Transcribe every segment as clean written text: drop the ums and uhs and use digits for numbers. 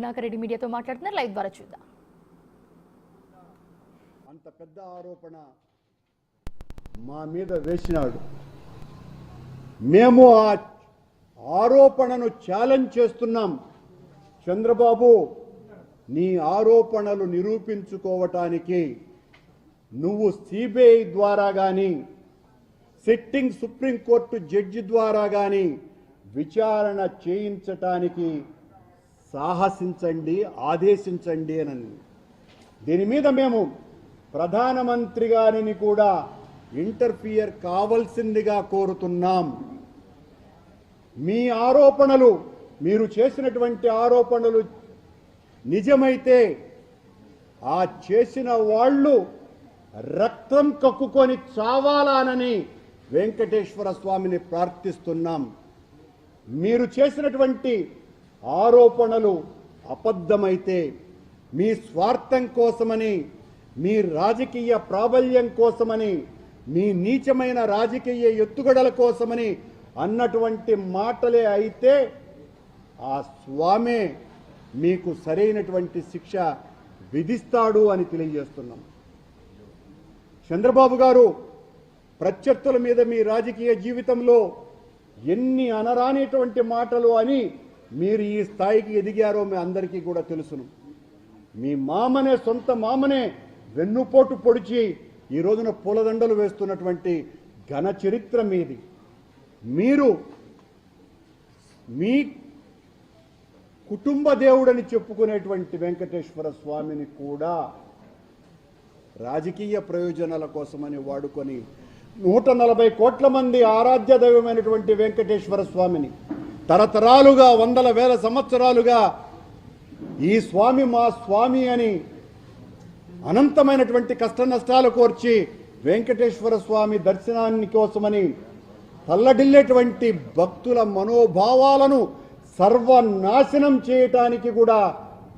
నాగరెడ్డి మీడియాతో మాట్లాడుతున్నారు, లైవ్ ద్వారా చూద్దాం. అంత పెద్ద ఆరోపణ మా మీద వేసినాడు. మేము ఆ ఆరోపణను ఛాలెంజ్ చేస్తున్నాం. చంద్రబాబు, నీ ఆరోపణలు నిరూపించుకోవటానికి నువ్వు సిబిఐ ద్వారా కానీ సిట్టింగ్ సుప్రీంకోర్టు జడ్జి ద్వారా కానీ విచారణ చేయించటానికి సాహసించండి, ఆదేశించండి అని. దీని మీద మేము ప్రధానమంత్రి గారిని కూడా ఇంటర్ఫియర్ కావాల్సిందిగా కోరుతున్నాం. మీ ఆరోపణలు, మీరు చేసినటువంటి ఆరోపణలు నిజమైతే ఆ చేసిన వాళ్ళు రక్తం కక్కుకొని చావాలానని వెంకటేశ్వర స్వామిని ప్రార్థిస్తున్నాం. మీరు చేసినటువంటి ఆరోపణలు అబద్ధమైతే మీ స్వార్థం కోసమని, మీ రాజకీయ ప్రాబల్యం కోసమని, మీ నీచమైన రాజకీయ ఎత్తుగడల కోసమని అన్నటువంటి మాటలే అయితే ఆ స్వామే మీకు సరైనటువంటి శిక్ష విధిస్తాడు అని తెలియజేస్తున్నాం. చంద్రబాబు గారు, ప్రత్యర్థుల మీద మీ రాజకీయ జీవితంలో ఎన్ని అనరానిటువంటి మాటలు అని మీరు ఈ స్థాయికి ఎదిగారో మీ అందరికీ కూడా తెలుసును. మీ మామనే, సొంత మామనే వెన్నుపోటు పొడిచి ఈ రోజున పూలదండలు వేస్తున్నటువంటి ఘన చరిత్ర మీది. మీరు మీ కుటుంబ దేవుడని చెప్పుకునేటువంటి వెంకటేశ్వర స్వామిని కూడా రాజకీయ ప్రయోజనాల కోసమని వాడుకొని 140 కోట్ల మంది ఆరాధ్య దైవమైనటువంటి వెంకటేశ్వర స్వామిని తరతరాలుగా, వందల వేల సంవత్సరాలుగా ఈ స్వామి మా స్వామి అని అనంతమైనటువంటి కష్ట నష్టాలు కోర్చి వెంకటేశ్వర స్వామి దర్శనాన్ని కోసమని తల్లడిల్లేటువంటి భక్తుల మనోభావాలను సర్వనాశనం చేయటానికి కూడా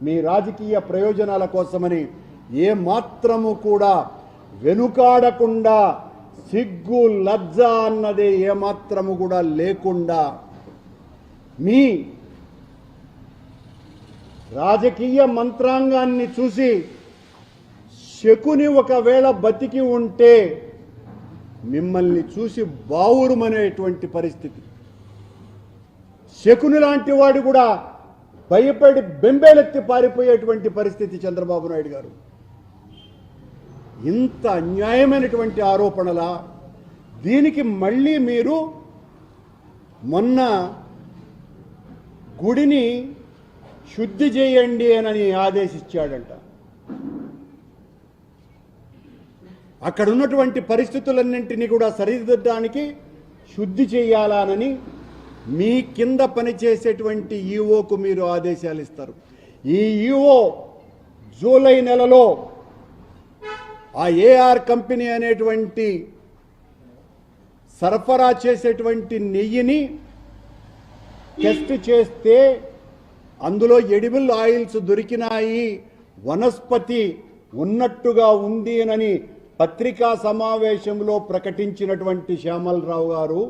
మీ రాజకీయ ప్రయోజనాల కోసమని ఏ మాత్రము కూడా వెనుకాడకుండా, సిగ్గు లజ్జ అన్నదే ఏమాత్రము కూడా లేకుండా మీ రాజకీయ మంత్రాంగాన్ని చూసి శకుని ఒకవేళ బతికి ఉంటే మిమ్మల్ని చూసి బావురుమనేటువంటి పరిస్థితి. శకుని లాంటి వాడు కూడా భయపడి బెంబేలెత్తి పారిపోయేటువంటి పరిస్థితి చంద్రబాబు నాయుడు గారు. ఇంత అన్యాయమైనటువంటి ఆరోపణలా? దీనికి మళ్ళీ మీరు మొన్న గుడిని శుద్ధి చేయండి అని ఆదేశించాడంట. అక్కడ ఉన్నటువంటి పరిస్థితులన్నింటినీ కూడా సరిదిద్దడానికి శుద్ధి చేయాలనని మీ కింద పనిచేసేటువంటి ఈఓకు మీరు ఆదేశాలు ఇస్తారు. ఈ ఈఓ జూలై నెలలో ఆ ఏఆర్ కంపెనీ అనేటువంటి సరఫరా చేసేటువంటి నెయ్యిని టెస్ట్ చేస్తే అందులో ఎడిబుల్ ఆయిల్స్ దొరికినాయి, వనస్పతి ఉన్నట్టుగా ఉంది అని పత్రికా సమావేశంలో ప్రకటించినటువంటి శ్యామలరావు గారు,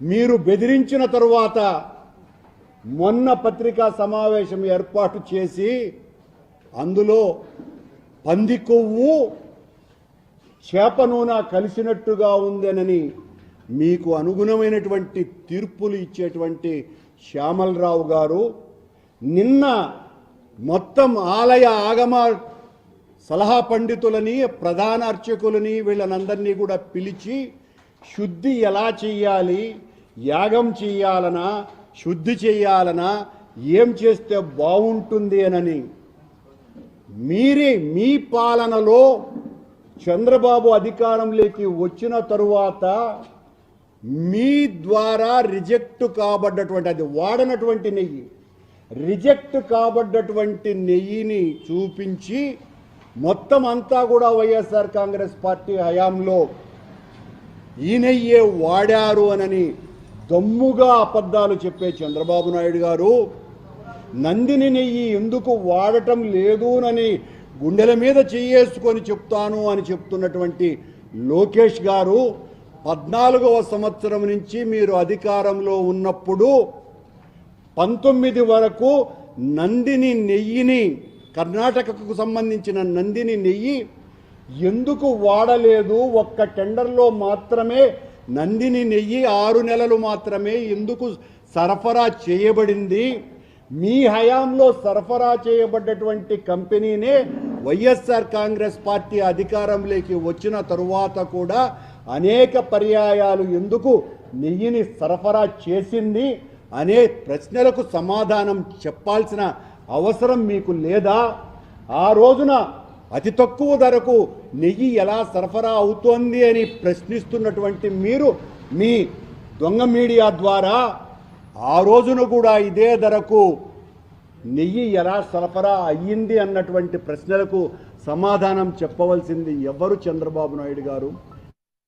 మీరు బెదిరించిన తరువాత మొన్న పత్రికా సమావేశం ఏర్పాటు చేసి అందులో పంది కొవ్వు, చేప నూనె కలిసినట్టుగా ఉందనని మీకు అనుగుణమైనటువంటి తీర్పులు ఇచ్చేటువంటి శ్యామలరావు గారు నిన్న మొత్తం ఆలయ ఆగమ సలహా పండితులని, ప్రధాన అర్చకులని, వీళ్ళనందరినీ కూడా పిలిచి శుద్ధి ఎలా చెయ్యాలి, యాగం చెయ్యాలనా, శుద్ధి చెయ్యాలనా, ఏం చేస్తే బాగుంటుంది అని మీ పాలనలో చంద్రబాబు అధికారంలోకి వచ్చిన తరువాత మీ ద్వారా రిజెక్ట్ కాబడ్డటువంటి, అది వాడనటువంటి నెయ్యి, రిజెక్ట్ కాబడ్డటువంటి నెయ్యిని చూపించి మొత్తం అంతా కూడా వైఎస్ఆర్ కాంగ్రెస్ పార్టీ హయాంలో ఈ నెయ్యే వాడారు అని దమ్ముగా అబద్ధాలు చెప్పే చంద్రబాబు నాయుడు గారు నందిని నెయ్యి ఎందుకు వాడటం లేదు అని గుండెల మీద చేసుకొని చెప్తాను అని చెప్తున్నటువంటి లోకేష్ గారు 14వ సంవత్సరం నుంచి మీరు అధికారంలో ఉన్నప్పుడు 19 వరకు నందిని నెయ్యిని, కర్ణాటకకు సంబంధించిన నందిని నెయ్యి ఎందుకు వాడలేదు? ఒక్క టెండర్లో మాత్రమే నందిని నెయ్యి 6 నెలలు మాత్రమే ఎందుకు సరఫరా చేయబడింది? మీ హయాంలో సరఫరా చేయబడ్డటువంటి కంపెనీనే వైఎస్ఆర్ కాంగ్రెస్ పార్టీ అధికారంలోకి వచ్చిన తరువాత కూడా అనేక పర్యాయాలు ఎందుకు నెయ్యిని సరఫరా చేసింది అనే ప్రశ్నలకు సమాధానం చెప్పాల్సిన అవసరం మీకు లేదా? ఆ రోజున అతి తక్కువ ధరకు నెయ్యి ఎలా సరఫరా అవుతోంది అని ప్రశ్నిస్తున్నటువంటి మీరు మీ దొంగ మీడియా ద్వారా ఆ రోజున కూడా ఇదే ధరకు నెయ్యి ఎలా సరఫరా అయ్యింది అన్నటువంటి ప్రశ్నలకు సమాధానం చెప్పవలసింది ఎవరు? చంద్రబాబు నాయుడు గారు.